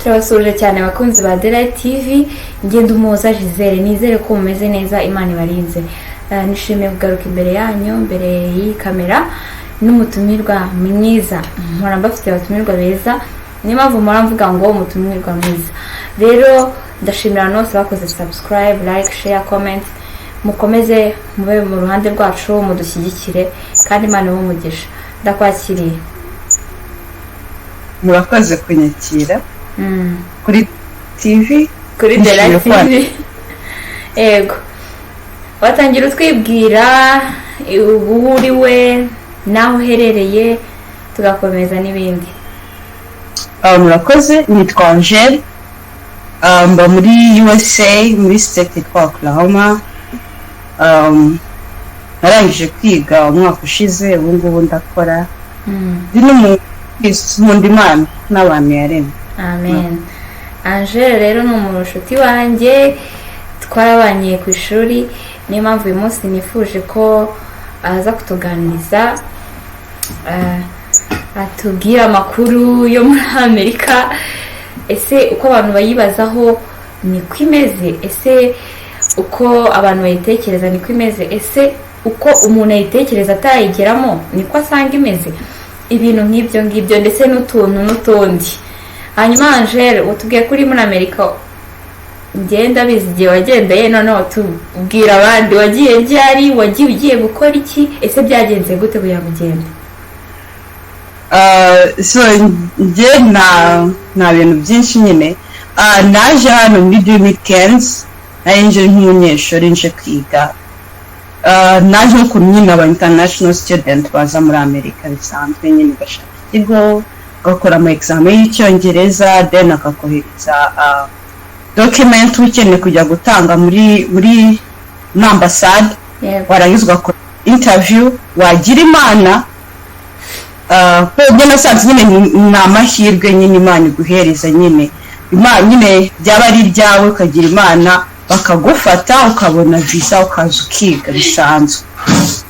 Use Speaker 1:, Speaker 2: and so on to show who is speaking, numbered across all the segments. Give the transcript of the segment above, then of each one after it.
Speaker 1: turabasuje cyane abakunzi ba Delight TV. Ngenda umuhoza Gisele, nizere ko mumeze neza, Imana ibarinze. Nishimiye kugaruka imbere yanyu, imbere y'iyi kamera n'umutumirwa mwiza. Mpora mbafite abatumirwa beza, niyo mpamvu mpora mvuga ngo umutumirwa mwiza. Rero ndashimira abantu bose bakoze subscribe, like, share, comment. Mukomeze mube mu ruhande rwacu, mudushyigikire kandi Imana ibumugisha. Ndakwakiriye.
Speaker 2: Murakoze kunyakira kuri TV,
Speaker 1: kuri Delight TV. Ego, watangira utwibwira ubu uriwe naho uherereye tugakomeza n'ibindi.
Speaker 2: Murakoze, nitwa Angel, mba muri USA, muri state yitwa Oklahoma. Narangije kwiga umwaka ushize, ubu ngubu ndakora ndi n'umundi Imana n'abantu yaremye.
Speaker 1: Amen. Angel rero ni umushuti wanjye, twarabanye ku ishuri, niyo mpamvu uyu munsi nifuje ko aza kutuganiriza atubwira amakuru yo muri Amerika. Ese uko abantu bayibazaho niko imeze? Ese uko abantu bayitekereza niko imeze? Ese uko umuntu ayitekereza atayigeramo niko asanga imeze? Ibintu nk'ibyo ngibyo ndetse n'utuntu n'utundi. Hanyuma Angel, utubwiye kuri muri Amerika, ngenda bizi igihe wagendeye, noneho tubwira abandi wagiye ryari, wagiye ugiye gukora iki, ese byagenze gute kugira ngo ugende?
Speaker 2: So njye nta bintu byinshi nyine. Naje hano muri the weekends, nje nk'umunyeshuri nje kwiga. Naje ku nyine aba international student baza muri Amerika bisanzwe, nyine bashaka ikigo gakora ama examen y'icyongereza, then akakohereza document ukeneye kujya gutanga muri ambassade. Warangizwa ko interview, wagira Imana ko nasanze nyine ni amahirwe nyine Imana iguhereza nyine. Imana nyine byaba ari ryawe, ukagira Imana bakagufata ukabona visa ukaza ukiga bisanzwe.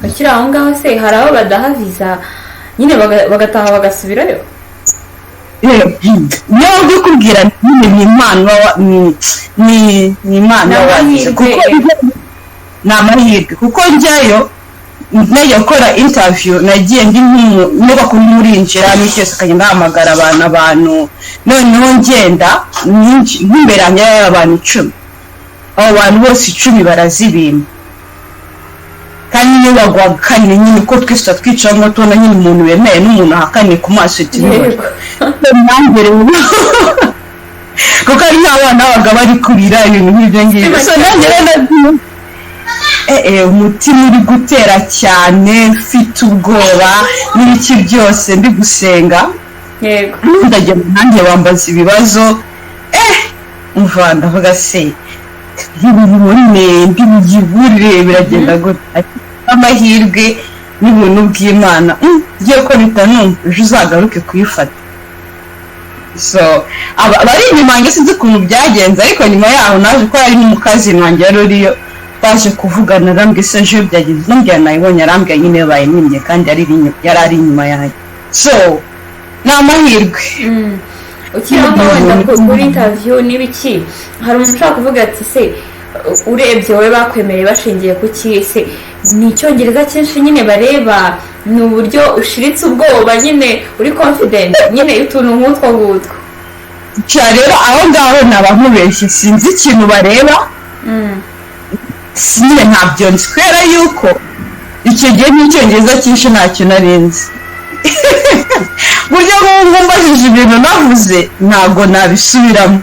Speaker 1: Bakira aho ngaho se hari abo badaha visa nyine bagataha bagasubirayo?
Speaker 2: Niyo ndikubwira nyine ni Imana, ni Imana wagize, kuko ni amahirwe. Kuko njyayo najya gukora interview, nagiye ndi nk'uko murinjira n'icyose akagenda ahamagara abantu, noneho ngenda nk'imbere yanjye abantu 10. Abo bantu bose 10 barazibima, kandi niyo bagwakanye nyine ko twese twicamo tubona nyine umuntu wemeye n'umuntu ahakanye ku maso tibibona. Kuko ari abana babaga bari kurira ibintu nk'ibyo ngibyo. So nanjye rero umutima uri gutera cyane, mfite ubwoba n'ibiki byose, ndi gusenga.
Speaker 1: Yego,
Speaker 2: ndajya nanjye bambaza ibibazo, umva ndavuga se ibintu muri ndi bugibure biragenda gute? Amahirwe n'ubuntu bw'Imana, ngiye ko bitanumva ejo uzagaruke kuyifata. So abari inyuma nge sinzi ukuntu byagenze, ariko nyuma yaho naje ko ari n'umukazi wanjye ruriyo baje kuvugana, arambye se ejo byagenze, nambye nayibonye, arambye nyine bayimye kandi yari ari inyuma yanjye. So ni amahirwe.
Speaker 1: Ukiramba wenda kuri interview n'ibiki, hari umuntu ushaka kuvuga ati se urebye wowe bakwemereye bashingiye ku ki? Se ni icyongereza cyinshi nyine bareba, ni uburyo ushiritse ubwoba nyine uri confident nyine utuntu nk'utwo ngutwo?
Speaker 2: Rero aho ngaho nabamubeshye, sinzi ikintu bareba. Nyine ntabyo nzi, kubera yuko icyo gihe n'icyongereza cyinshi ntacyo narinzi. Buryo nk'ubu mbajije ibintu navuze ntabwo nabisubiramo.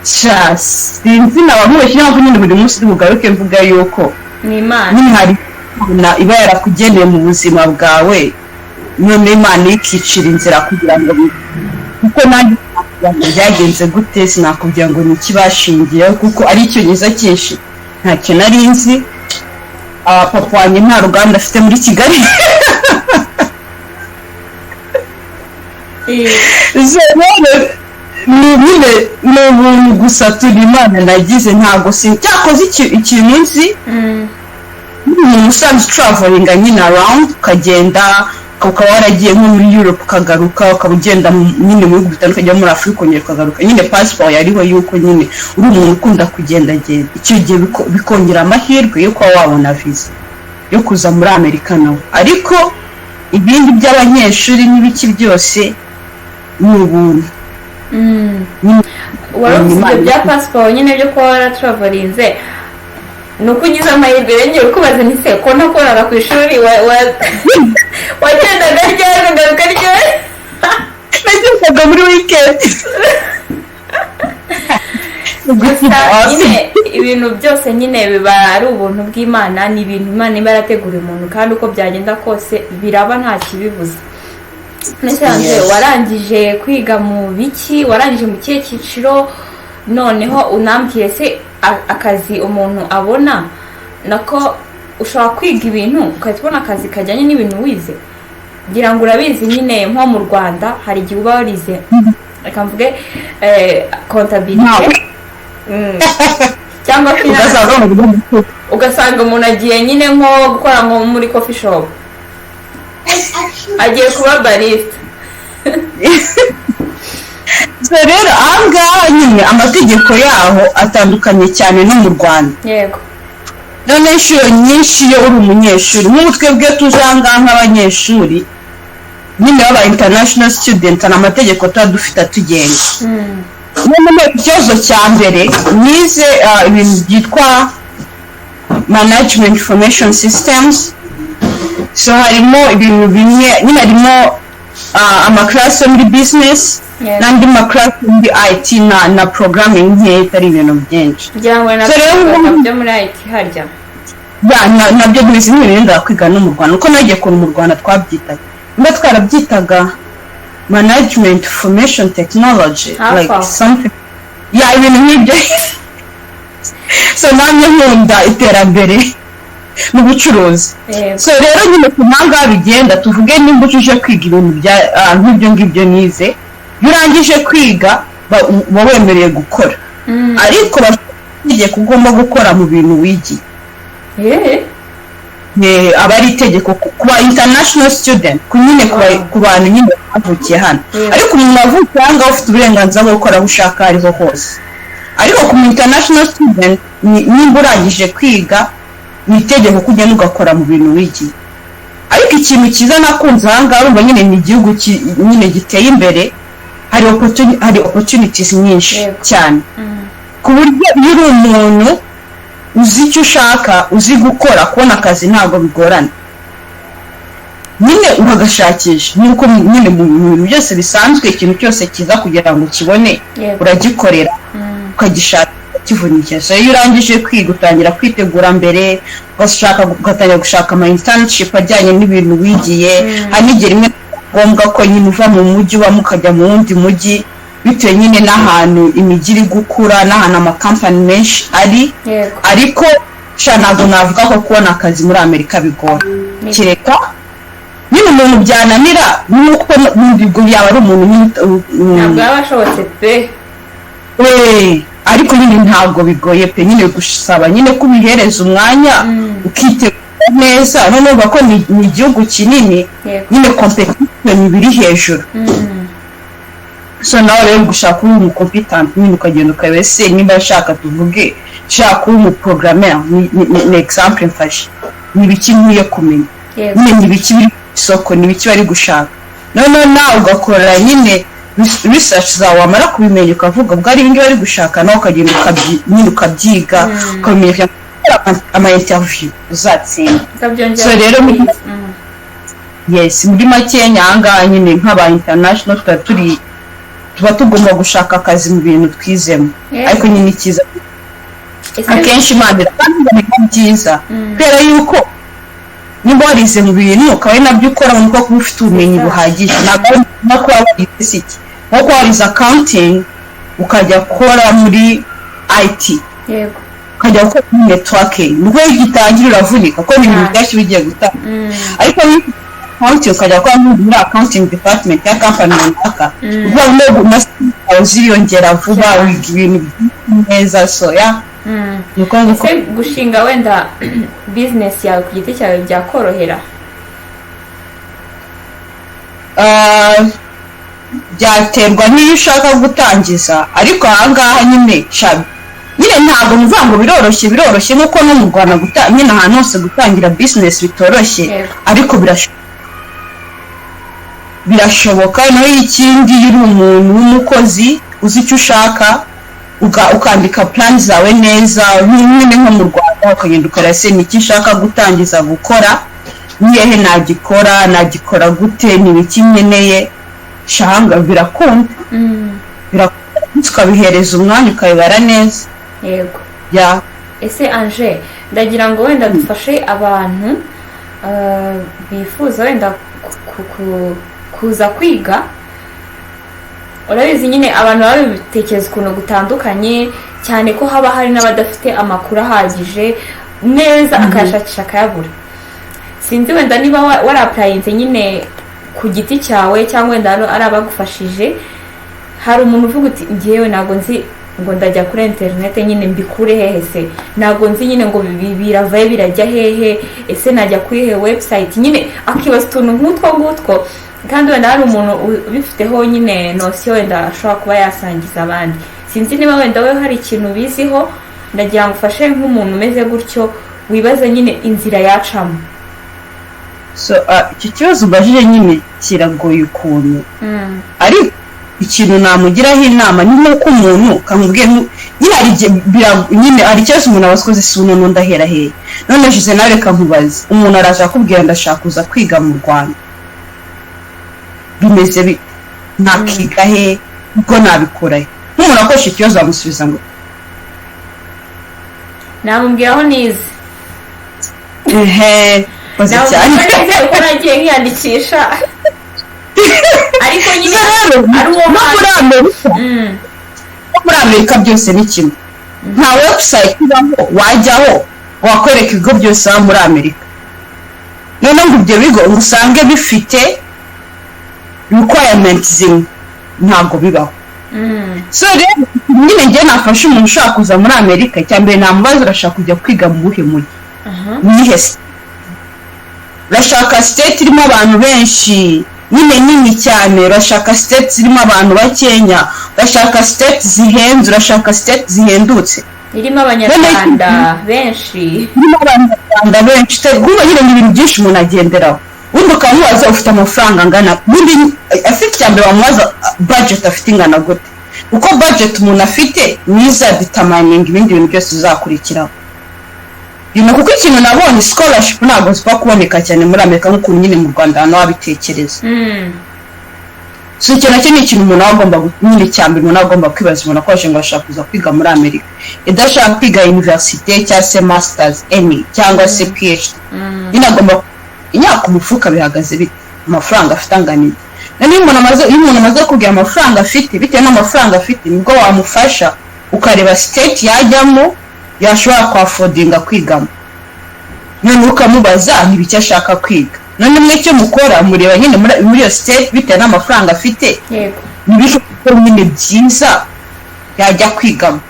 Speaker 2: Sinzi nabamubeshye, ntabwo nyine buri munsi bugaruke mvuga yuko
Speaker 1: ni Imana
Speaker 2: nyine hari iba yarakugeneye mu buzima bwawe, none Imana ikicira inzira kugira ngo kuko nanjye byagenze gute sinakubwira ngo ni ikibashingiyeho, kuko ari icyongereza cyinshi ntacyo nari nzi. Papa wanjye nta ruganda afite muri Kigali. Ni ubuntu gusa turi Imana nagize, ntabwo cyakoze ikintu nzi. Umuntu usanzwe travelinga nyine around, ukagenda ukaba waragiye nko muri Europe ukagaruka ukaba ugenda nyine mu bihugu bitandukanye muri Afurika ukongera ukagaruka nyine passport yariho yuko nyine uri umuntu ukunda kugendagenda icyo gihe bikongera amahirwe yo kuba wabona visa yo kuza muri Amerika nawe ariko ibindi by'abanyeshuri n'ibiki byose ni ubuntu
Speaker 1: waravuze bya passport nyine byo kuba waratravalinze ni uko ugize amahirwe rengera kubaza ni se ko nakoraga ku ishuri wagendaga ryari ugaruka ryari
Speaker 2: nagendaga muri weekend
Speaker 1: gusa nyine ibintu byose nyine biba ari ubuntu bw'Imana ni ibintu Imana iba yarateguriye umuntu kandi uko byagenda kose biraba nta kibibuza Nesanze warangije kwiga mu biki warangije mu kihe cyiciro noneho unambwiye se akazi umuntu abona nako ushobora kwiga ibintu ukahita ubona akazi kajyanye n'ibintu wize ngira ngo urabizi nyine nko mu Rwanda hari igihe uba warize reka mvuge comptabilité cyangwa ugasanga umuntu agiye nyine nko gukora nko muri coffee shop agiye kuba barista
Speaker 2: so rero ahangaha nyine amategeko yaho atandukanye cyane no mu Rwanda
Speaker 1: yego
Speaker 2: none inshuro nyinshi iyo uri umunyeshuri nk'ubu twebwe tuje ahangaha nk'abanyeshuri nyine baba international student amategeko tuba dufite atugenga nyine ikibazo cya mbere nize ibintu byitwa management information systems so harimo ibintu bimwe nyine harimo amaklasi muri business n'andi maklasi muri IT na programming nke itari ibintu byinshi
Speaker 1: ngira ngo nabyo muri IT harya
Speaker 2: nabyo bizi n'ibindi kwiga no mu Rwanda uko nagiye kuri mu Rwanda twabyitaga mbe twarabyitaga management information technology like something ibintu nk'ibyo so namwe nkunda iterambere mu bucuruzi so rero nyine ku mpanga bigenda tuvuge nimba uje kwiga ibintu bya nk'ibyo ngibyo nize iyo urangije kwiga uba wemereye gukora ariko bagiye kugomba gukora mu bintu wigiye aba ari itegeko kuba international student nyine ku bantu nyine bavukiye hano ariko umuntu wavukiye aha ngaha ufite uburenganzira bwo gukora aho ushaka aho ariho hose ariko ku international student nimba urangije kwiga ni itegeko ko ugenda ugakora mu bintu wigiye ariko ikintu cyiza nakunze aha ngaha urumva nyine ni igihugu nyine giteye imbere hari opportunities nyinshi cyane ku buryo iyo uri umuntu uzi icyo ushaka uzi gukora kubona akazi ntabwo bigorana nyine uragashakisha nk'uko nyine mu bintu byose bisanzwe ikintu cyose kiza kugira ngo ukibone uragikorera ukagishaka kivunikira so iyo urangije kwiga utangira kwitegura mbere ugatangira gushaka ama internship ajyanye n'ibintu wigiye hanigera rimwe ngombwa ko nyine uva mu mujyi ubamo ukajya mu wundi mujyi bitewe nyine n'ahantu imijyi iri gukura n'ahantu amakampani menshi ari ariko ntabwo navuga ko kubona akazi muri Amerika bigora kereka nyine umuntu byananira nuko n'ubwo yaba ari umuntu
Speaker 1: ntabwo yaba ashobotse pe
Speaker 2: ariko nyine ntabwo bigoye pe nyine gusaba nyine kubihereza umwanya ukitegura neza noneho bako ni igihugu kinini nyine competition biri hejuru so nawe rero gushaka uri umucompetent nyine ukagenda ukabese niba ashaka tuvuge shaka uri umuprogrammer ni example mfashe nibiki nkwiye kumenya nyine nibiki biri isoko nibiki bari gushaka nawe ugakora nyine research zawe wamara kubimenya ukavuga ubwo ari ibingi bari gushaka nawe ukagenda ukabyiga ukamenya ama interview uzatsinda so rero muri make nyanga nyine nk'aba international tuba tugomba gushaka akazi mu bintu twizemo ariko nyine ikiza akenshi Imana iratanga byiza kubera yuko niba warize mu bintu ukaba nabyo ukora mu kuko ufite ubumenyi buhagije ntabwo warize iki nko warize accounting ukajya gukora muri IT ukajya gukora muri networking nubwo gitangira uravunika ko ni ibintu byinshi bigiye gutanga ariko accounting ukajya gukora muri accounting department ya company runaka ubwo no master uziyongera vuba wiga ibintu neza so
Speaker 1: nuko gushinga wenda business yawe ku giti cyawe byakorohera
Speaker 2: ah, byaterwa n'iyo ushaka gutangiza ariko ahangaha nyine nyine ntabwo mvuga ngo biroroshye nk'uko no mu Rwanda nyine ahantu hose gutangira business bitoroshye ariko birashoboka naho ikindi iyo uri umuntu w'umukozi uzi icyo ushaka ukandika plan zawe neza nyine nko mu Rwanda ukagenda ukarase n'iki ushaka gutangiza gukora niyehe nagikora gute n'ibiki nkeneye shanga birakunda tukabihereza umwanya ukabibara neza
Speaker 1: yego
Speaker 2: ya
Speaker 1: ese Ange ndagira ngo wenda dufashe abantu bifuza wenda kuza kwiga urabizi nyine abantu baba bitekereza ukuntu gutandukanye cyane ko haba hari n'abadafite amakuru ahagije neza akayashakisha akayabura sinzi wenda niba warapurayinze nyine ku giti cyawe cyangwa wenda ari abagufashije hari umuntu uvuga uti ngewe ntabwo nzi ngo ndajya kuri interinete nyine mbikure hehe se ntabwo nzi nyine ngo biravaye birajya hehe ese najya kuri he website nyine akibaza utuntu nk'utwo ngutwo kandi wenda hari umuntu ubifiteho nyine nosiyo wenda ashobora kuba yasangiza abandi sinzi niba wenda we hari ikintu biziho ndagira ngo ufashe nk'umuntu umeze gutyo wibaza nyine inzira yacamo
Speaker 2: so iki kibazo ubajije nyine kiragoye ukuntu ariko ikintu namugiraho inama ni nk'uko umuntu kamubwiye nyine hari ikibazo umuntu abakoze si uno ndahera hehe none jize nawe reka nkubaze umuntu araje akubwira ndashaka kuza kwiga mu Rwanda bimeze nakiga he ubwo nabikora he nk'umuntu akoresha ikibazo bamusubiza ngo
Speaker 1: namubwiraho nize
Speaker 2: maze cyane
Speaker 1: uko nagiye nkiyandikisha ariko nyine ari uwo
Speaker 2: muri Amerika byose ni kimwe nta website ibaho wajyaho wakwereka ibigo byose aba muri Amerika noneho ngo ibyo bigo usange bifite requirements zimwe ntabwo bibaho so rero nyine njye nafashe umuntu ushaka kuza muri Amerika cyambere namubaza urashaka kujya kwiga mu buhe mujyi nihe urashaka state irimo abantu benshi nyine nini cyane urashaka state zirimo abantu bakenya urashaka state zihenze urashaka state zihendutse
Speaker 1: irimo abanyarwanda benshi
Speaker 2: teguma nyine n'ibintu byinshi umuntu agenderaho ubundi ukamubaza ufite amafaranga angana ubundi afite icyambere wamubaza budget afite ingana gute uko budget umuntu afite niza determining ibindi bintu byose uzakurikiraho kuko ikintu nabonye scholarship ntabwo zipa kuboneka cyane muri Amerika nk'ukuntu nyine mu Rwanda hano wabitekereza so icyo nacyo ni ikintu umuntu agomba nyine cyambere umuntu agomba kwibaza umuntu akoresha ngo ashaka kuza kwiga muri Amerika idashaka kwiga university cyangwa se masters cyangwa se PhD nyine agomba inyaka umufuka bihagaze bite amafaranga afite angana iyo umuntu amaze kugira amafaranga afite bitewe n'amafaranga afite nibwo wamufasha ukareba state yajyamo yashobora kwafodinga kwigamo none ukamubaza ntibicyo ashaka kwiga none mwecyo mukora mureba nyine muri iyo state bitewe n'amafaranga afite nibishobora nyine byiza yajya kwigamo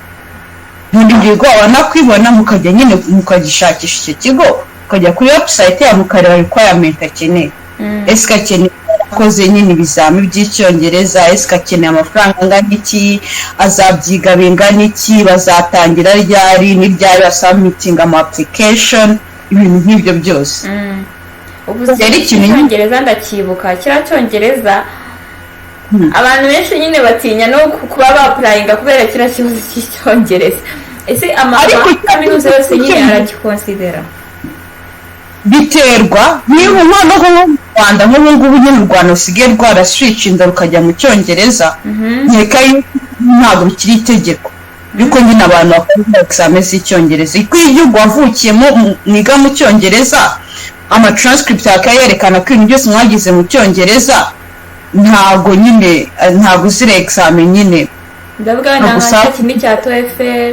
Speaker 2: none ibyo wabona kwibona mukajya nyine mukagishakisha icyo kigo ukajya kuri website ya mukareba requirement akeneye ese akeneye akoze nyine ibizami by'icyongereza ese akeneye amafaranga angana iki azabyiga bingana iki bazatangira ryari n'iryari basubmitinga ama application ibintu nk'ibyo byose
Speaker 1: ubu icyongereza ndakibuka kiriya cyongereza abantu benshi nyine batinya no kuba bapurayinga kubera kiriya kibazo cy'icyongereza ese kaminuza yose nyine aragikonsidera
Speaker 2: biterwa niba umwana wo mu Rwanda nk'ubu ngubu nyine u Rwanda usigaye rwaraswitchinze rukajya mu cyongereza nkeka ntabwo bikiri itegeko yuko nyine abantu bakora examen z'icyongereza kuko igihugu wavukiyemo mwiga mu cyongereza ama transcript akayerekana ko ibintu byose mwagize mu cyongereza ntabwo nyine ntabwo uzira examen nyine
Speaker 1: ndavuga nta kintu cya TOEFL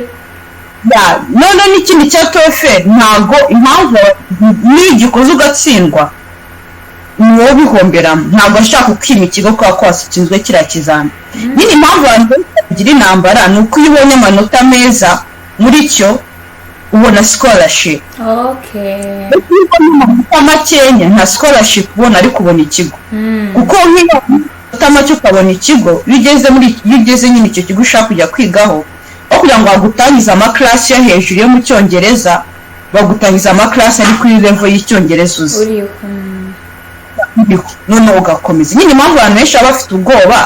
Speaker 2: none n'ikindi cya TOEFL ntabwo impamvu n'igikoze ugatsindwa niwo bihomberamo ntabwo ashaka kwima ikigo kwa kwasitsinzwe kiriya kizami nyine impamvu abantu bagira intambara ni uko iyo ubonye amanota meza muri cyo ubona scholarship.
Speaker 1: Okay.
Speaker 2: Amakenya nta scholarship ubona ariko ubona ikigo. Kuko nk'iyo utamacyo ukabona ikigo bigeze nyine icyo kigo ushaka kujya kwigaho aho kugira ngo bagutangize amaklasi yo hejuru yo mu cyongereza bagutangiza amaklasi ari kuri level y'icyongereza uzi none ugakomeza nyine impamvu abantu benshi baba bafite ubwoba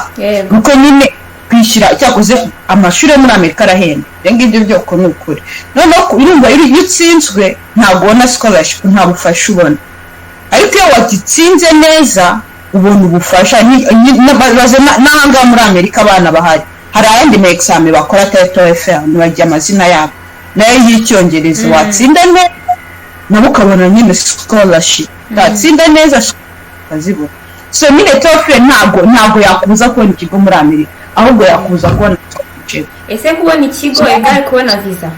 Speaker 2: kuko nyine kwishyura cyakoze amashuri yo muri Amerika arahenda ngibyo byoko ni ukuri none urumva iyo utsinzwe ntabwo ubona scholarship nta bufasha ubona ariko iyo watsinze neza ubona ubufasha n'ahanga muri Amerika abana bahari hari ayandi ma examen bakora TOEFL ntibajya amazina yabo nayo y'icyongereza watsinda neza nabo ukabona nyine scholarship watsinda neza ukazibona so nyine TOEFL ntabwo yakubuza kubona ikigo muri Amerika ahubwo yakubuza kubona scholarship.
Speaker 1: Ese kubona ikigo egari kubona visa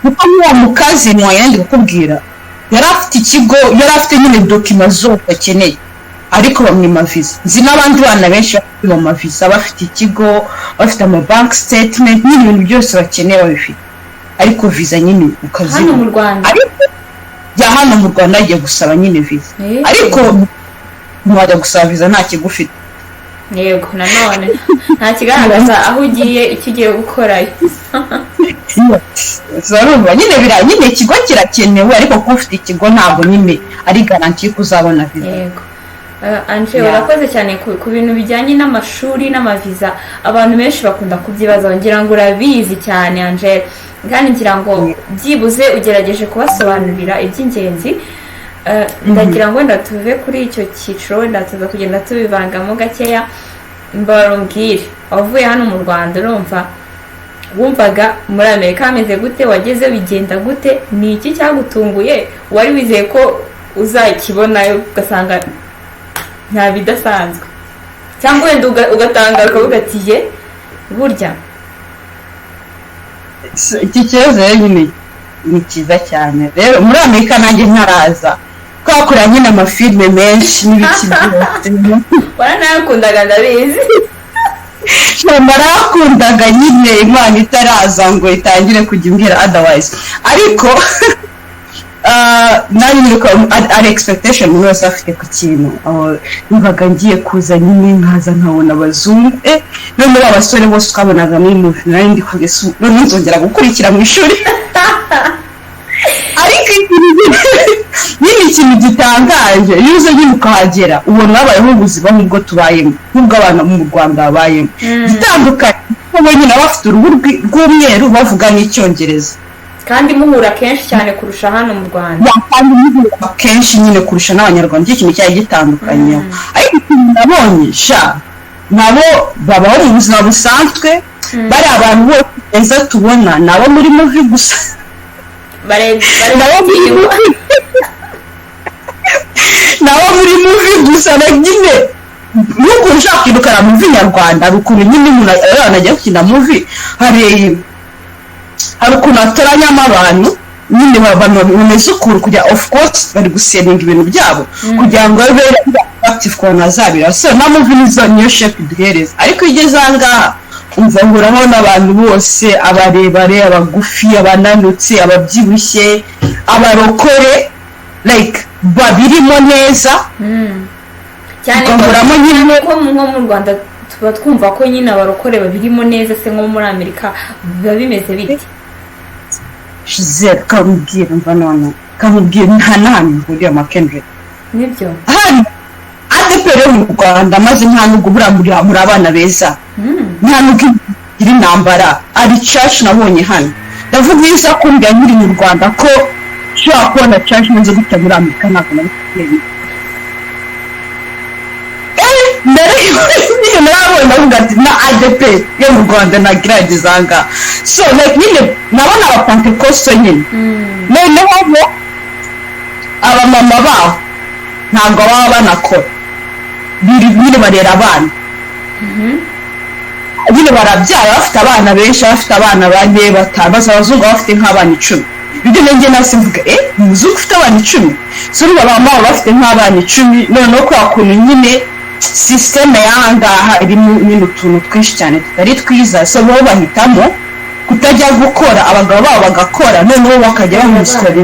Speaker 2: kuko uwo mukazi mwayandi kukubwira yari afite ikigo yari afite nyine dokima zose akeneye ariko bamwima visa nzi n'abandi bana benshi bafite mu mavisa bafite ikigo bafite ama bank statement n'ibintu byose bakeneye babifite ariko visa nyine ukazi
Speaker 1: hano mu Rwanda
Speaker 2: ya hano mu Rwanda agiye gusaba nyine visa ariko ntiwajya gusaba visa nta kigo ufite.
Speaker 1: Yego nanone nta kigaragaza aho ugiye icyo ugiye gukorayo.
Speaker 2: Zarumva nyine ikigo kirakenewe ariko ko ufite ikigo ntabwo nyine ari garanti yo kuzabona visa.
Speaker 1: Yego Anje urakoze cyane ku bintu bijyanye n'amashuri n'amaviza abantu benshi bakunda kubyibaza ngira ngo urabizi cyane Anje kandi ngira ngo byibuze ugerageje kubasobanurira iby'ingenzi. Ndagira ngo ndatuve kuri icyo cyiciro ndatuza kugenda tubivangamo gakeya mbarumbwire wavuye hano mu Rwanda urumva wumvaga muri Amerika hameze gute wageze bigenda gute ni iki cyagutunguye wari wizeye ko uzakibonayo ugasanga nta bidasanzwe cyangwa wenda ugatanga ukavuga ati ye burya
Speaker 2: iki kibazo nyine ni cyiza cyane rero muri Amerika nanjye ntaraza twakora nyine amafilme menshi n'ibiki byose
Speaker 1: waranayakundaga ndabizi
Speaker 2: narakundaga nyine Imana itaraza ngo itangire kujya imbwira otherwise ariko nari niko ari expectation umuntu wese afite ku kintu nibaga ngiye kuza nyine nkaza nkabona abazungu none abasore bose twabonaga muri movie nari ndi kugesa none nzongera gukurikira mu ishuri ariko nyine ikintu gitangaje iyo uze nyine ukahagera ubona babayeho ubuzima nk'ubwo tubayemo nk'ubwo abantu mu Rwanda babayemo gitandukanye kuko nyine bafite uruhu rw'umweru bavuga n'icyongereza
Speaker 1: kandi muhura kenshi cyane kurusha hano mu Rwanda
Speaker 2: kandi muhura kenshi nyine kurusha n'abanyarwanda ikintu cyari gitandukanye ariko nabonye nabo babaho mu buzima busanzwe bari abantu bose beza tubona nabo muri movie gusa nabo muri movie gusa nyine nuko ushaka kwirukana movie nyarwanda rukuntu nyine umuntu anajya gukina movie hari ukuntu atoranyamo abantu nyine bameze ukuru kugira of course bari guseninga ibintu byabo kugira ngo babe active kwa nazabira so na movie niyo shape duhereza ariko igeze ahangaha umva nguraho n'abantu bose abarebare abagufi abananutse ababyibushye abarokore like babirimo neza
Speaker 1: cyane ko nko mu Rwanda tuba twumva ko nyine abarokore babirimo neza se nko muri Amerika biba bimeze biti
Speaker 2: Giselle kamubwira mva none kamubwira nta nani nguriye amakendre
Speaker 1: nibyo
Speaker 2: adepere mu Rwanda maze nta nubwo buramurira muri abana beza nta nubwo iri ntambara ari church nabonye hano ndavuga isa kumbya nyiri mu Rwanda ko shaka kubona church nzo gute muri Amerika ntabwo nabikeye niyo nabonye ndavuga ati na ADP yo mu Rwanda nagiragizanga so like nyine nabona aba Pentecost nyine noneho abamama baho ntabwo baba banakora nyine barera abana nyine barabyara bafite abana benshi bafite abana bane batanu abazungu bafite nk'abana 10 ibyo nenge nasi mvuga umuzungu ufite abana 10 so niba abamama bafite nk'abana 10 noneho kwa kuntu nyine system yangaha irimo nyine utuntu twinshi cyane tutari twiza so bo bahitamo kutajya gukora, abagabo babo bagakora, noneho bakajya bamusore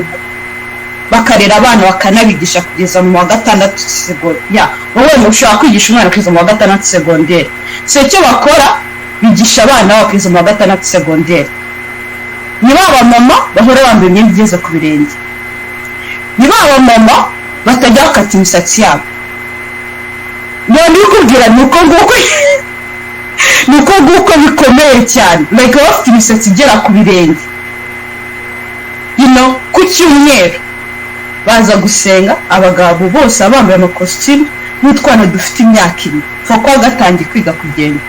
Speaker 2: bakarera abana bakanabigisha kugeza mu wa gatandatu segonderi. Wowe ushobora kwigisha umwana kugeza mu wa gatandatu segonderi, so icyo bakora bigisha abana babo kugeza mu wa gatandatu segonderi. Ni ba mama bahora bambaye imyenda igeze ku birenge, ni ba mama batajya bakata imisatsi yabo. None ukubwira nuko nguko bikomeye cyane, like bafite imisatsi igera ku birenge, ku cyumweru baza gusenga, abagabo bose bambaye amakositimu n'utwana dufite imyaka ibiri kuko gatangiye kwiga kugenda,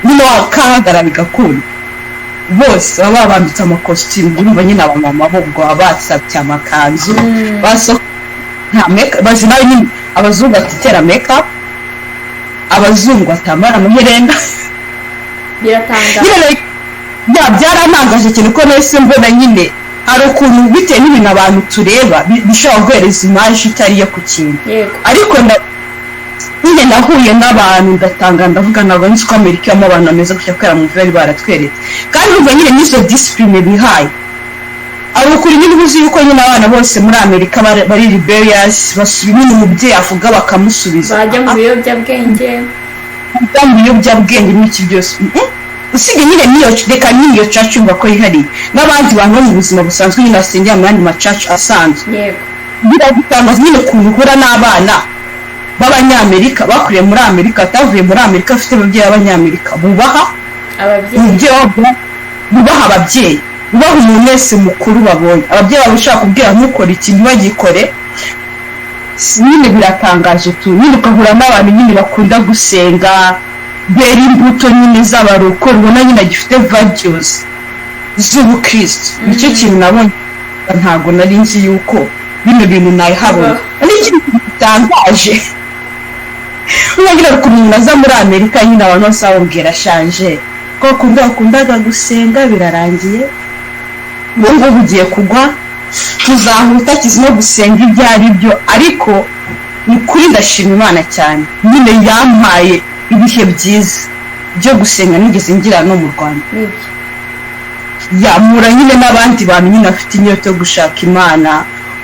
Speaker 2: nyine wakahagarara bigakunda, bose baba bambitse amakositimu. Urumva nyine abamama bo ubwo basabye amakanzu nta make bazi nawe nyine. Abazungu batitera make up, abazungu batambara amaherena. Byarantangaje cyane ko nahise mbona nyine hari ukuntu bitewe n'ibintu abantu tureba bishobora guhereza imaje itari iyo ku kintu. Ariko nyine nahuye n'abantu ndatanga, ndavuga ntabwo nzi ko Amerika ibamo abantu bameze gutya kubera mu bari baratweretse. Kandi urumva nyine n'izo disipurine bihaye, ari ukuri nyine uzi yuko nyine abana bose muri Amerika bari rebellious, basubira nyine umubyeyi avuga bakamusubiza,
Speaker 1: bajya mu
Speaker 2: biyobyabwenge n'iki byose. Usibye nyine reka n'iyo church yumva ko yihariye, n'abandi bantu bo mu buzima busanzwe nyine basengera mu yandi macaci asanzwe. Biragutanga nyine ukuntu uhura n'abana b'Abanyamerika bakuriye muri Amerika, batavuye muri Amerika, bafite ababyeyi b'Abanyamerika bubaha ababyeyi, bubaha umuntu wese mukuru babonye. Ababyeyi babo ushaka kubwira ntukore ikintu bagikore. Nyine biratangaje tu, nyine ukahura n'abantu nyine bakunda gusenga, bera imbuto nyine z'abarokore, ubona nyine gifite values z'ubukristo. Nicyo kintu nabonye, ntabwo nari nzi yuko bino bintu nayihabona. Ni ikintu gitangaje. Uragira ukuntu umuntu aza muri Amerika nyine abantu bose bamubwira shanje ko wakundaga gusenga birarangiye, ubu ngubu ugiye kugwa, tuzahuta kizi no gusenga ibyo ari byo. Ariko ni kuri ndashima Imana cyane, nyine yampaye ibihe byiza byo gusenga nigeze ngira no mu Rwanda. Yamura nyine n'abandi bantu nyine afite inyota yo gushaka Imana,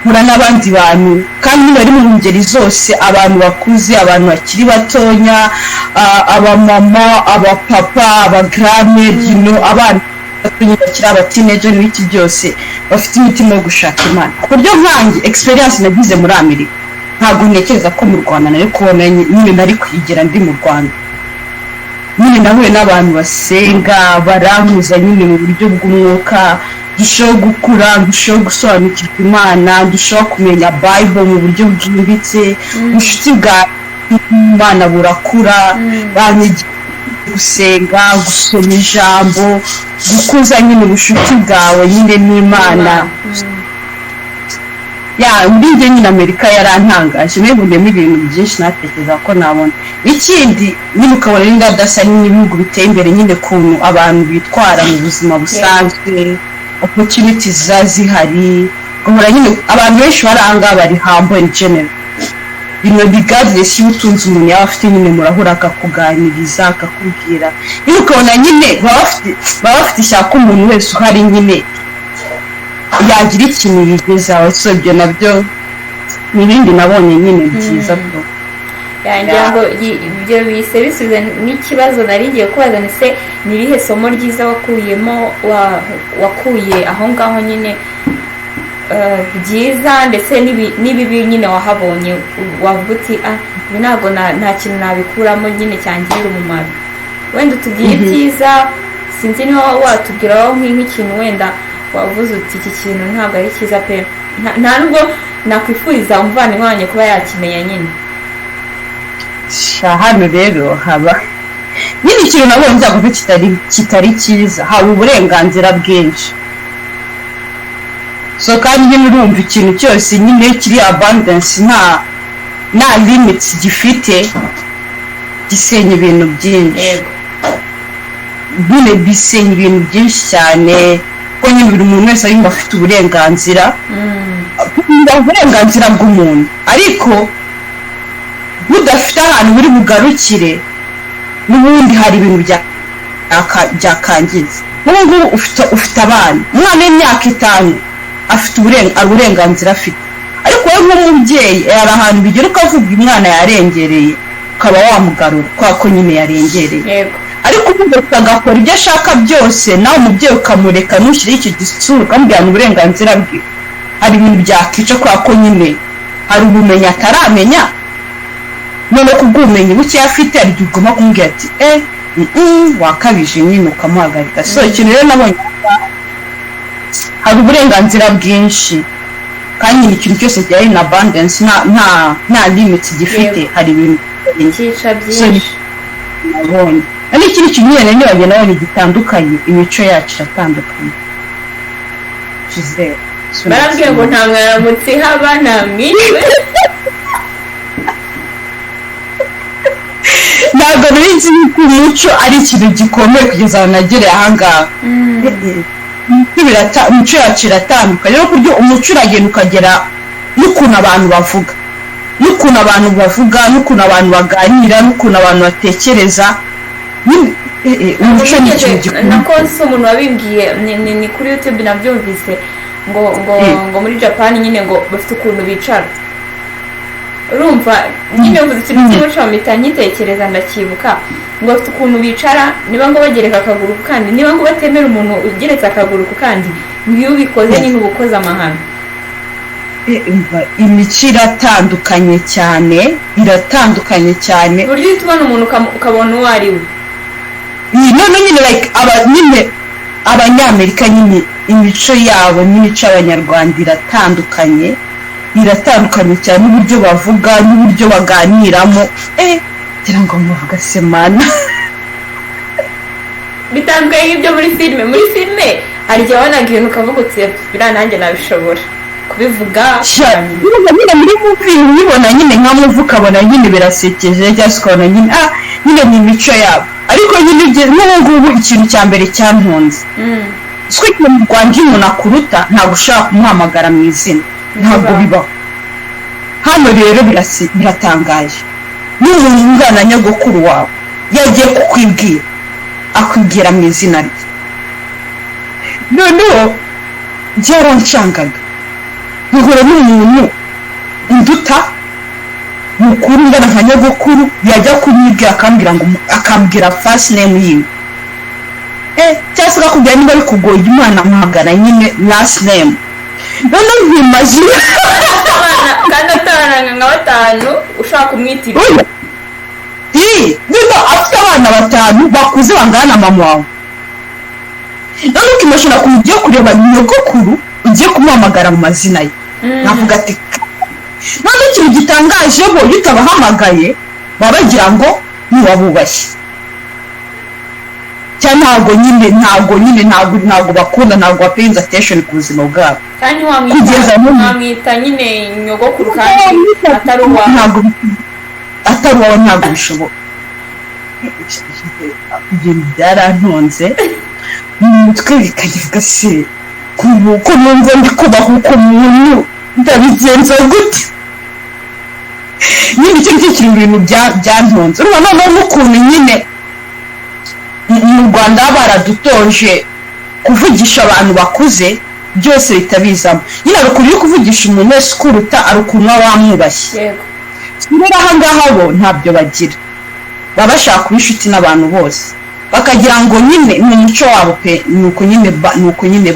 Speaker 2: mura n'abandi bantu kandi nyine bari mu ngeri zose, abantu bakuze, abantu bakiri batonya, abamama, abapapa, abagrame, abana bakiri abateenager n'iki byose bafite imitima yo gushaka Imana. Ku buryo nkanjye experience nagize muri Amerika ntabwo ntekereza ko mu Rwanda nari kubona, nyine nari kwigira ndi mu Rwanda. Nyine nahuye n'abantu basenga, barankuza nyine mu buryo bw'umwuka, dushaho gukura, dushaho gusobanukirwa Imana, dushaho kumenya Bible mu buryo bwimbitse, ubucuti bwa Imana burakura, banyigisha gusenga, gusoma ijambo, gukuza nyine ubucuti bwawe nyine n'Imana. Muri njye nyine Amerika yarantangaje, nibonemo ibintu byinshi natekereza ko nabona. Ikindi nyine ukabona n'indadasa n'ibihugu biteye imbere, nyine kuntu abantu bitwara mu buzima busanzwe, opportunities zihari, ukabona nyine abantu benshi baranga bari humble in general. Regardless y'ubutunzi umuntu yaba afite, nyine murahura akakuganiriza akakubwira, nyine ukabona nyine baba bafite ishyaka umuntu wese uhari nyine yagira ikintu yigezaho. So ibyo nabyo n'ibindi nabonye nyine byiza byo.
Speaker 1: Ngira ngo ibyo bise bisubiza n'ikibazo nari ngiye kubaza, ese ni irihe somo ryiza wakuye aho ngaho nyine byiza, ndetse n'ibibi nyine wahabonye wavuga uti ibi ntabwo nta kintu nabikuramo nyine cyangirira umumaro. Wenda utubwire ibyiza, sinzi niba watubwiraho nk'ikintu wenda wavuze uti iki kintu ntabwo ari cyiza pe, nta nubwo nakwifuriza umuvandimwe wanjye kuba yakimenya nyine.
Speaker 2: Hano rero haba nyine ikintu nabonye nzavuga kitari cyiza, haba uburenganzira bwinshi. So kandi nyine urumva ikintu cyose nyine kiri abundance, nta limits gifite, gisenya ibintu byinshi. Nyine bisenya ibintu byinshi cyane, ko nyine buri muntu wese yumva afite uburenganzira, uburenganzira bw'umuntu. Ariko budafite ahantu buri bugarukire, n'ubundi hari ibintu byakangiza. nk'ubu ufite abana, umwana w'imyaka 5 afite uburenganzira afite, ariko wowe nk'umubyeyi hari ahantu bigera ukavuga umwana yarengereye ukaba wamugarura kwa ko nyine yarengereye, ariko uvuga agakora ibyo ashaka byose nawe umubyeyi ukamureka ntushyireho icyo gisura ukamubwira uburenganzira bwe, hari ibintu byakica kwa ko nyine hari ubumenyi ataramenya, none kubw'ubumenyi buke afite ari igihe ugomba kumubwira ati wakabije nyine ukamuhagarika. So ikintu rero nabonye hari uburenganzira bwinshi kandi ikintu cyose cyari na abundance nta limits gifite, hari ibintu
Speaker 1: cyica byinshi
Speaker 2: nabonye. Ari ikindi kintu nyine nabonye nabonye gitandukanye, imico yacu iratandukanye. Gisele
Speaker 1: barambwiye ngo nta mwaramutse haba nta mwiriwe.
Speaker 2: ntabwo nzi ko umuco ari ikintu gikomeye kugeza aho nagereye ahangaha. Imico yacu iratandukanye, rero kuryo umuco uragenda ukagera n'ukuntu abantu bavuga, n'ukuntu abantu baganira, n'ukuntu abantu batekereza.
Speaker 1: umuco ni ikintu gikomeye. Nako si umuntu wabimbwiye ni kuri YouTube nabyumvise ngo muri Japan nyine ngo bafite ukuntu bicara, urumva nyine uvuze ikintu cy'umuco mpita nkitekereza ndacyibuka ngo bafite ukuntu bicara, niba ngo bagereka akaguru ku kandi, niba ngo batemera umuntu ugeretse akaguru ku kandi niyo ubikoze nyine uba ukoze amahano.
Speaker 2: Imico iratandukanye cyane
Speaker 1: uburyo uhita ubona umuntu ukabona uwo ari we.
Speaker 2: none nyine like abanyamerika nyine imico yabo n'imico y'abanyarwanda iratandukanye cyane, n'uburyo bavuga n'uburyo baganiramo ngira ngo muvuga semana
Speaker 1: bitandukanye nk'ibyo muri filime hari igihe wabonaga ibintu ukavuga uti biriya nanjye nabishobora kubivuga
Speaker 2: nyine muri muvi ubibona nyine nka muvi ukabona nyine birasekeje cyangwa se ukabona nyine ni imico yabo, ariko nyine n'ubungubu ikintu cya mbere cyantunze twe mu Rwanda iyo umuntu akuruta ntabwo ushaka kumuhamagara mu izina, ntabwo bibaho. Hano rero biratangaje, n'umuntu ungana nyogokuru wawe yagiye kukwibwira akwibwira mu izina rye. noneho byaranshangaga nkahura n'umuntu unduta mukuru ungana nka nyogokuru yajya kumwibwira akambwira first name yiwe, cyangwa se akakubwira niba bikugoye umwana amuhagana nyine last name. noneho nkimagine
Speaker 1: kandi ataranga nka 5 ushaka kumwitirira
Speaker 2: niba afite abana 5 bakuze bangana na mama wawe, none ukimashina ugiye kureba nyogokuru ugiye kumuhamagara mu mazina ye, navuga ati none ikintu gitangaje bo utabahamagaye baba bagira ngo ntiwabubashye cyangwa ntabwo bakunda, ntabwo bapayinze attention ku buzima bwabo.
Speaker 1: kandi wamwita nyine nyogokuru kandi atari
Speaker 2: uwawe ntabwo bishoboka. ibintu byarantonze mu mutwe bikagivuga se ko numva ndi kubaho uko muntu ndabigenza gute. nyine icyo ngicyo kiri mu bintu byantonze. urabona noneho n'ukuntu nyine mu Rwanda baradutoje kuvugisha abantu bakuze byose bitabizamo, nyine ari ukuntu uri kuvugisha umuntu wese ukuruta, ari ukuntu waba wamwubashye. rero ahangaha bo ntabyo bagira, baba bashaka kuba inshuti n'abantu bose, bakagira ngo nyine ni umuco wabo pe, nuko nyine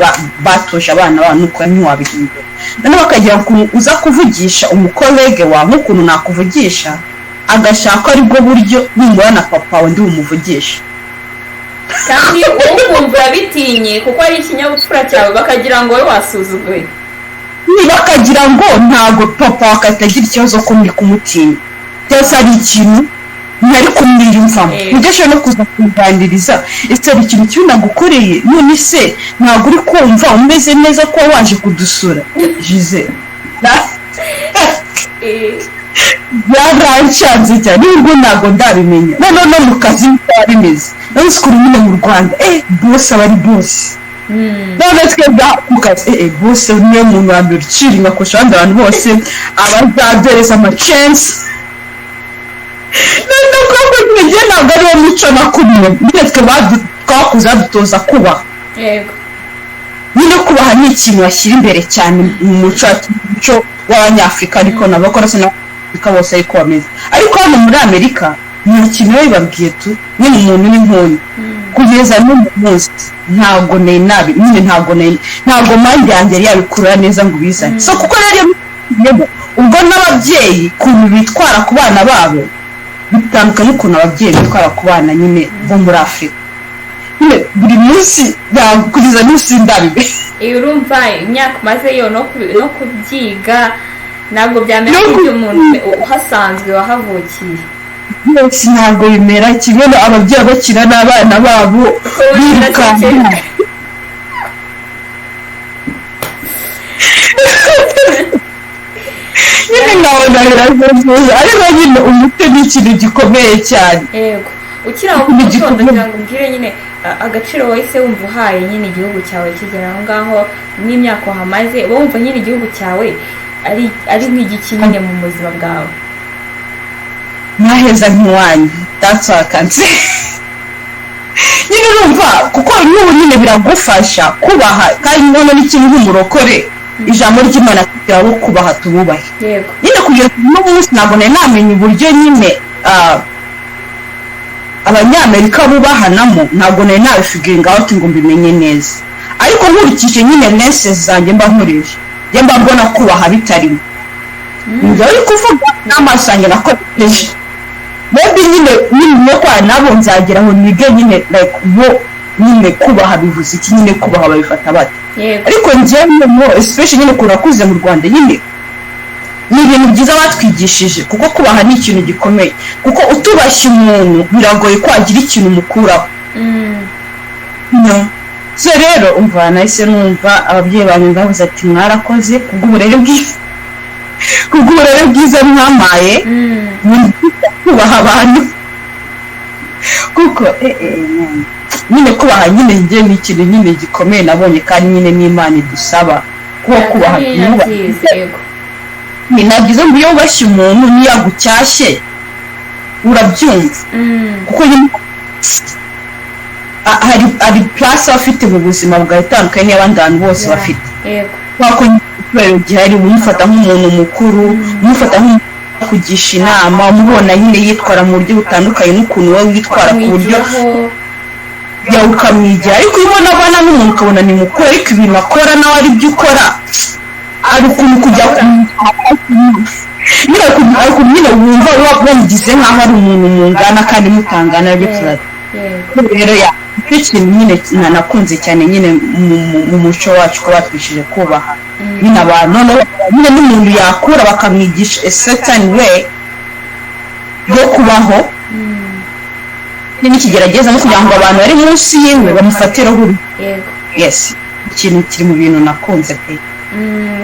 Speaker 2: batoje abana babo, nuko ntiwabihindura. noneho bakagira ngo uza kuvugisha umukolege wawe nk'ukuntu nakuvugisha, agashaka aribwo buryo nimubona na papa wawe ndi bumuvugisha,
Speaker 1: kandi wowe ukumva urabitinye kuko ari ikinyabupfura cyawe, bakagira ngo wowe wasuzuguye,
Speaker 2: bakagira ngo ntabwo papa wakatagira ikibazo ko muri kumutinya, cyangwa ari ikintu ntari kumwiyumvamo. Ntidashobora no kuza kuganiriza ese ari ikintu kibi nagukoreye, none se ntabwo uri kumva umeze neza ko waje kudusura. Gisele byaranshanze cyane, nubwo ntabwo ndabimenya. no mu kazi bitaba bimeze, none sikuru nyine mu Rwanda bose aba ari bose. none twebwe mu kazi bose niyo muntu wa mbere uciringa kurusha abandi bantu bose, abazabyereza amacance. ntabwo ari wo muco nakumwe, nyine twe twakuze badutoza kubaha
Speaker 1: yego
Speaker 2: nyine kubaha ni ikintu bashyira imbere cyane mu muco w'abanyafurika ariko n'abakora se n'abanyafurika bose ariko bameze ariko hano muri amerika nta kintu babibabwiye tu nyine umuntu n'inkonyi kugeza n'uyu munsi ntabwo nabi nyine ntabwo mande yanjye yari yabikurura neza ngo ubizane so kuko rero ubwo n'ababyeyi ukuntu bitwara ku bana babo bitandukanye ukuntu ababyeyi bitwara ku bana nyine bo muri afurika nyine buri munsi kugeza n'umunsi ndabibe
Speaker 1: iyo urumva imyaka umaze yo no kubyiga ntabwo byamera nk'ibyo umuntu uhasanzwe wahavukiye
Speaker 2: byose ntabwo bimera kimwe ababyeyi bakina n'abana babo birukanka nyine nkabona biragoye ariko nyine umuco ni ikintu gikomeye cyane
Speaker 1: yego ukiri aho mu gitondo kugira ngo umbwire nyine agaciro wahise wumva uhaye nyine igihugu cyawe kigera aho ngaho n'imyaka wahamaze wumva nyine igihugu cyawe ari nk'igiki nyine mu buzima bwawe
Speaker 2: ntaheza nk'iwanyu that's all I can say nyine urumva kuko n'ubu nyine biragufasha kubaha kandi noneho n'ikintu nk'umurokore ijambo ry'Imana kugira ngo kubaha tububahe nyine kugira ngo umunsi ntabwo namenye uburyo nyine abanyamerika bubahanamo ntabwo nabifiguringa out ngo mbimenye neza ariko nkurikije nyine lenses zanjye mba nkoresha njye mba mbona kubaha bitarimo njye ari kuvuga n'amaso yanjye nakoresheje maybe nyine no kwa nabo nzagera aho nige nyine like bo nyine kubaha bivuze iki nyine kubaha babifata bate ariko njye especially nyine kurakuze mu Rwanda nyine ni ibintu byiza batwigishije kuko kubaha ni ikintu gikomeye kuko utubashye umuntu biragoye ko agira ikintu mukuraho so rero umva nahise numva ababyeyi banyu bavuze ati mwarakoze kubw'uburere bwiza mwamaye kubaha abantu kuko nyine kubaha nyine njye ni ikintu nyine gikomeye nabonye kandi nyine n'Imana idusaba kubaha ni nabyiza ngo iyo wubashye umuntu niyo agucyashye urabyumva kuko hari place afite mu buzima bwawe itandukanye n'abandi bantu bose bafite kuko ikibazo gihari umufata nk'umuntu mukuru umufata nk'umuntu kugisha inama umubona nyine yitwara mu buryo butandukanye n'ukuntu wowe witwara ku buryo yawe ukamwigira ariko iyo ubona abana n'umuntu ukabona ni mukuru ariko ibintu akora nawe ari byo ukora ari ukuntu kujya nyine wumva wamugize nk'aho ari umuntu mungana kandi mutangana aribyo tuzajya rero icyo kintu nyine nakunze cyane nyine mu muco wacu ko batwishije kubaha nyine abantu nyine n'umuntu yakura bakamwigisha a certain way yo kubaho n'ikigerageza no kugira ngo abantu bari munsi yiwe bamufatireho yes ikintu kiri mu bintu nakunze pe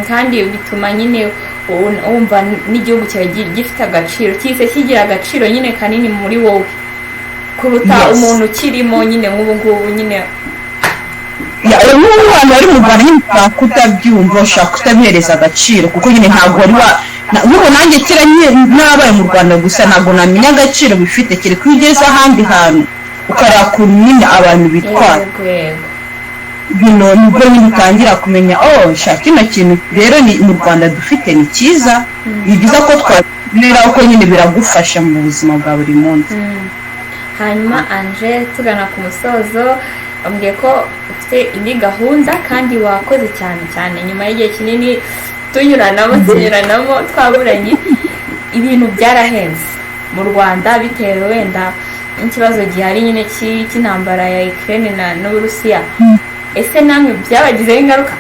Speaker 1: kandi bituma nyine wumva n'igihugu cyawe gifite agaciro cyise kigira agaciro nyine kanini muri wowe kuruta umuntu ukirimo nyine nk'ubu ngubu nyine
Speaker 2: n'umwana wari mu Rwanda nyine ushaka kutabyumva ushaka kutabihereza agaciro kuko nyine ntabwo wari nk'ubu nanjye kera nabaye mu Rwanda gusa ntabwo namenya agaciro bifite kereka iyo ugeze ahandi hantu ukareba ukuntu nyine abantu bitwara bino nibwo nyine utangira kumenya kino kintu rero ni mu Rwanda dufite ni cyiza ni byiza ko twagerera uko nyine biragufasha mu buzima bwa buri munsi
Speaker 1: hanyuma Angel tugana ku musozo ambwiye ko ufite indi gahunda kandi wakoze cyane cyane nyuma y'igihe kinini tunyuranamo twaburanye ibintu byarahenze mu Rwanda bitewe wenda n'ikibazo gihari nyine cy'intambara ya Ukraine n'Uburusiya ese namwe byabagizeho ingaruka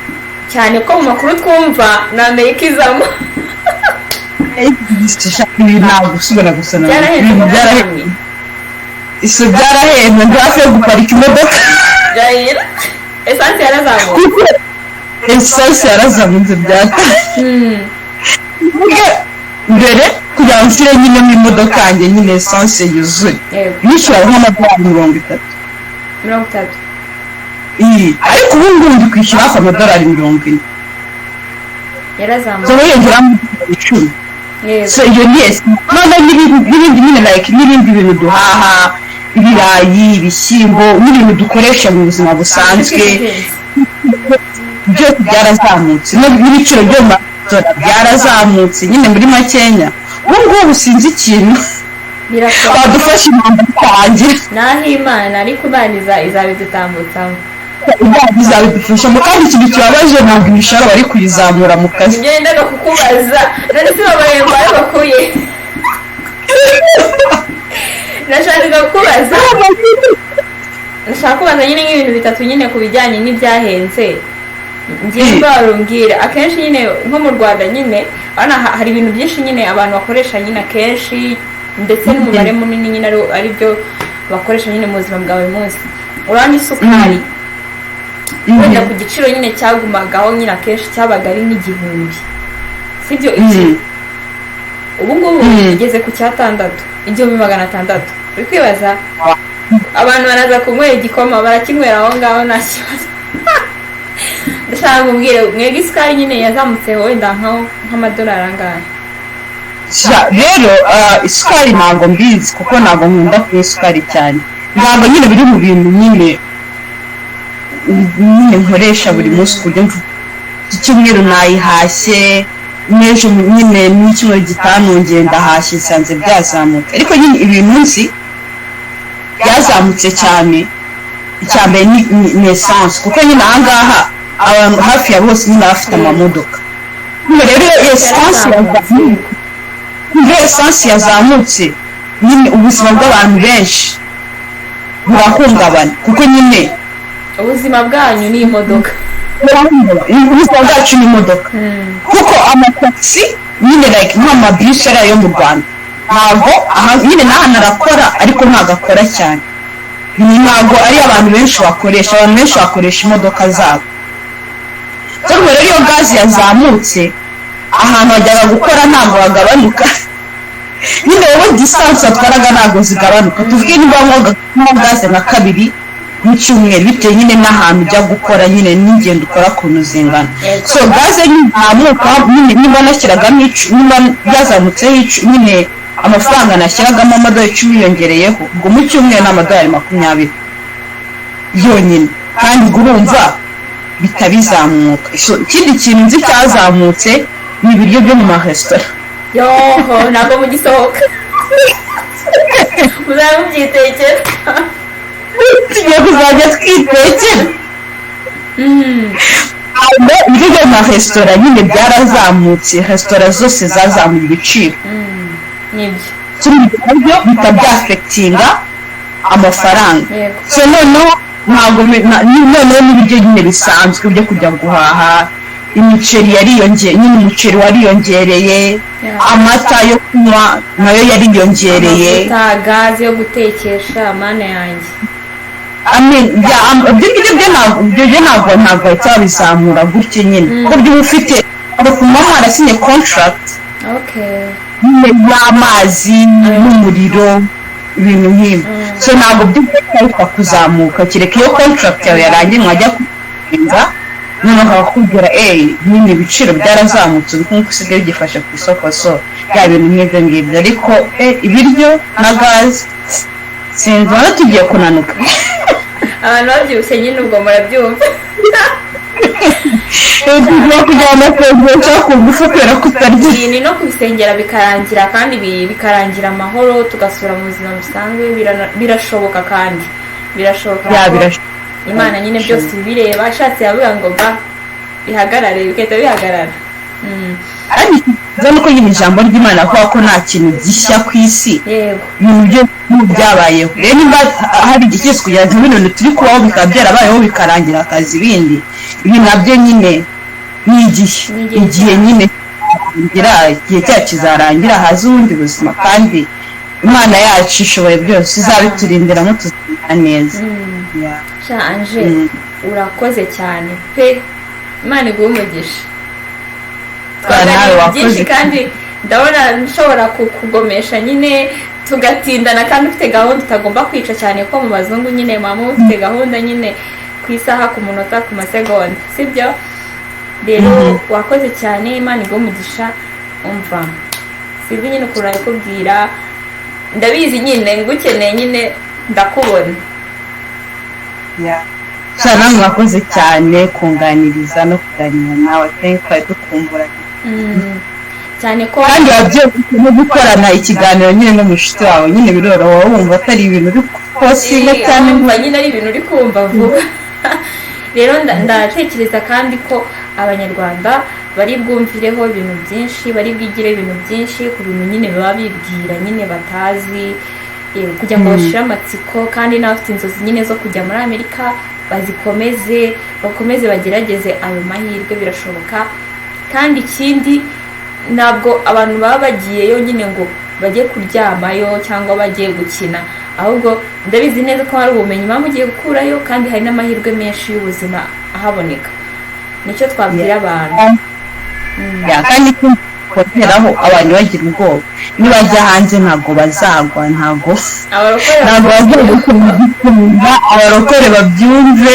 Speaker 1: cyane ko mu makuru twumva na Amerika izamo
Speaker 2: ntabwo usubira gusana
Speaker 1: byarahenze
Speaker 2: iso byarahenze ndafe guparika imodoka
Speaker 1: esanse yarazamutse
Speaker 2: esanse yarazamutse byata mbere kugira ngo nshyire nyine mu imodoka yanjye nyine esanse yuzuye nishyura nk'amadolari 30 ariko ubu ngubu ndi kwishyura hafi amadolari 40
Speaker 1: yarazamutse
Speaker 2: yongera mu 10 so iyo yes none n'ibindi nyine like n'ibindi bintu duhaha ibirayi ibishyimbo n'ibintu dukoresha mu buzima busanzwe byose byarazamutse n'ibiciro byo mu maresitora byarazamutse nyine muri makenya ubu ngubu sinzi ikintu badufasha impamvu twanjye
Speaker 1: naho imana ariko imana izabidutambutsaho
Speaker 2: izabidufashamo kandi ikintu kibabaje ntabwo imishahara bari kuyizamura mu kazi
Speaker 1: ibyo yendaga kukubaza none si babaremba ayo bakuye nashakaga kukubaza nyine nk'ibintu bitatu nyine ku bijyanye n'ibyahenze ngiye barumbwira akenshi nyine nko mu Rwanda nyine hari ibintu byinshi nyine abantu bakoresha nyine akenshi ndetse n'umubare munini nyine ari byo bakoresha nyine mu buzima bwa buri munsi urabona isukari wenda ku giciro nyine cyagumagaho nyine akenshi cyabaga ari nk'igihumbi sibyo ubu ngubu igeze ku 6,600 uri kwibaza abantu baraza kunywera igikoma barakinywera aho ngaho nta kibazo ndashaka kubwira mwebwe isukari nyine yazamutse wenda nk'amadolari angahe
Speaker 2: rero isukari ntabwo mbizi kuko ntabwo nkunda kunywa isukari cyane ntabwo nyine biri mu bintu nyine nkoresha buri munsi ku buryo iki cyumweru nayihashye n'ejo nyine n'icyumweru gitanu ngenda hashye nsanze byazamutse ariko nyine ibintu nzi byazamutse cyane icya mbere ni esanse kuko nyine aha ngaha abantu hafi ya bose nyine bafite amamodoka rero esanse yazamutse nyine ubuzima bw'abantu benshi burahungabana kuko nyine
Speaker 1: ubuzima bwanyu ni imodoka
Speaker 2: ubuzima bwacu ni imodoka kuko amatagisi nyine nk'amabisi ari ayo mu Rwanda ntabwo nyine n'ahantu arakora ariko ntabwo akora cyane ntabwo ari abantu benshi bakoresha imodoka zabo rero iyo gazi yazamutse ahantu hajyaga gukora ntabwo hagabanuka nyine wowe disansi watwaraga ntabwo zigabanuka tuvuge niba nko gaze nka 2 mu cyumweru bitewe nyine n'ahantu ujya gukora nyine n'ingendo ukora ukuntu zingana so gaze ntamuka nyine niba nashyiragamo niba byazamutseho nyine amafaranga nashyiragamo amadolari 10 yongereyeho ubwo mu cyumweru ni amadolari 20 yonyine kandi urumva bitabizamuka ikindi kintu nzi cyazamutse ni ibiryo byo mu maresitora
Speaker 1: yoho ntabwo mugisohoka muzaba mubyitekera
Speaker 2: tugiye kuzajya twitekera ibiryo byo mu maresitora nyine byarazamutse resitora zose zazamuye ibiciro
Speaker 1: nibyo
Speaker 2: ibyo bitabyafekitinga amafaranga so noneho ntabwo noneho n'ibiryo nyine bisanzwe byo kujya guhaha imiceri yariyongereye nyine umuceri wariyongereye amata yo kunywa nayo yariyongereye
Speaker 1: gaze yo gutekesha mana yanjye
Speaker 2: ibyo ntabwo bahita babizamura gutya nyine kuko by'uba ufite kuba harasinye contract y'amazi n'umuriro ibintu nk'ibyo so ntabwo by'uba kuzamuka kereka iyo contract yawe yarangiye mwajya kurenga noneho bakakubwira nyine ibiciro byarazamutse ubukungu usigaye ugifashe ku isoko so bya bintu nk'ibyo ngibyo ariko ibiryo na gaze sinzi urabona tugiye kunanuka
Speaker 1: abantu babyibushye nyine ubwo murabyumva
Speaker 2: tugiye kujyana kwegesha ku ngufu kubera kutarya
Speaker 1: ni no kubisengera bikarangira kandi bikarangira amahoro tugasubira mu buzima busanzwe birashoboka kandi birashoboka imana nyine byose bireba ashatse yavuga ngo bihagarare bigahita bihagarara
Speaker 2: ariko nuko nyine ijambo ry'Imana avuga ko nta kintu gishya ku isi ibintu byose byabayeho rero niba hari igikisi kugira ngo ibintu turi kubaho bikaba byarabayeho bikarangira akazi ibindi ibi nabyo nyine ni igihe nyine igihe cyacu kizarangira haza ubundi buzima kandi Imana yacu ishoboye byose izabiturindira mutuzana neza
Speaker 1: Anje urakoze cyane pe Imana iguhe umugisha byinshi kandi ndabona nshobora kugomesha nyine tugatindana kandi ufite gahunda utagomba kwica cyane ko mu bazungu nyine mama ufite gahunda nyine ku isaha ku munota ku masegonda sibyo rero wakoze cyane Imana iguhe umugisha umva sibi nyine ukuntu kubwira ndabizi nyine ngukeneye nyine ndakubona.
Speaker 2: cyane mwakoze cyane kunganiriza no kuganira nawe thank you dukumbura
Speaker 1: cyane ko
Speaker 2: kandi wabyerekeye no gukorana ikiganiro nyine n'umushuti wawe nyine biroroha wumva atari ibintu uri postinga cyane
Speaker 1: nyine ari ibintu uri kumva vuba. Rero ndatekereza kandi ko abanyarwanda bari bwumvireho ibintu byinshi, bari bwigire ibintu byinshi ku bintu nyine baba bibwira nyine batazi, kugira ngo bashire amatsiko, kandi n'abafite inzozi nyine zo kujya muri Amerika bakomeze bagerageze ayo mahirwe, birashoboka. Kandi ikindi ntabwo abantu baba bagiyeyo nyine ngo bajye kuryamayo cyangwa bagiye gukina, ahubwo ndabizi neza ko hari ubumenyi baba mugiye gukurayo, kandi hari n'amahirwe menshi y'ubuzima ahaboneka. Nicyo twabwira abantu.
Speaker 2: kandi kongeraho abantu bagira ubwoba nibajya hanze ntabwo bazagwa, ntabwo bagiye gukunda abarokore babyumve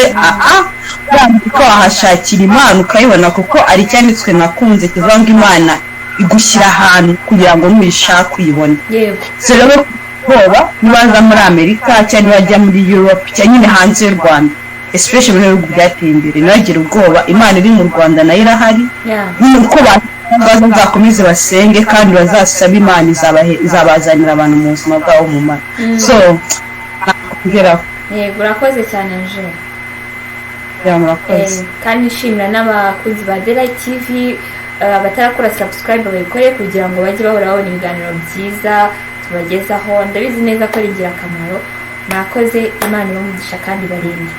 Speaker 2: ko wahashakira Imana ukayibona, kuko ari cyanditswe nakunze kivuga ngo Imana igushyira ahantu kugira ngo nuyishaka uyibone. So rero ubwoba nibaza muri Amerika cyangwa nibajya muri Europe cyangwa nyine hanze y'u Rwanda, especially mu bihugu byateye imbere, ntibagira ubwoba, Imana iri mu Rwanda nayo irahari. Nuko bazakomeze basenge kandi bazasaba Imana izabazanira abantu mu buzima bwabo mu mara. So nakongeraho
Speaker 1: yego urakoze cyane Angel.
Speaker 2: Murakoze
Speaker 1: kandi nshimira n'abakunzi ba The Light TV batarakora subscribe bayikore kugira ngo bajye bahora babona ibiganiro byiza tubagezaho. Ndabizi neza ko ari ingirakamaro. Mwakoze, Imana ibamugisha kandi barinde.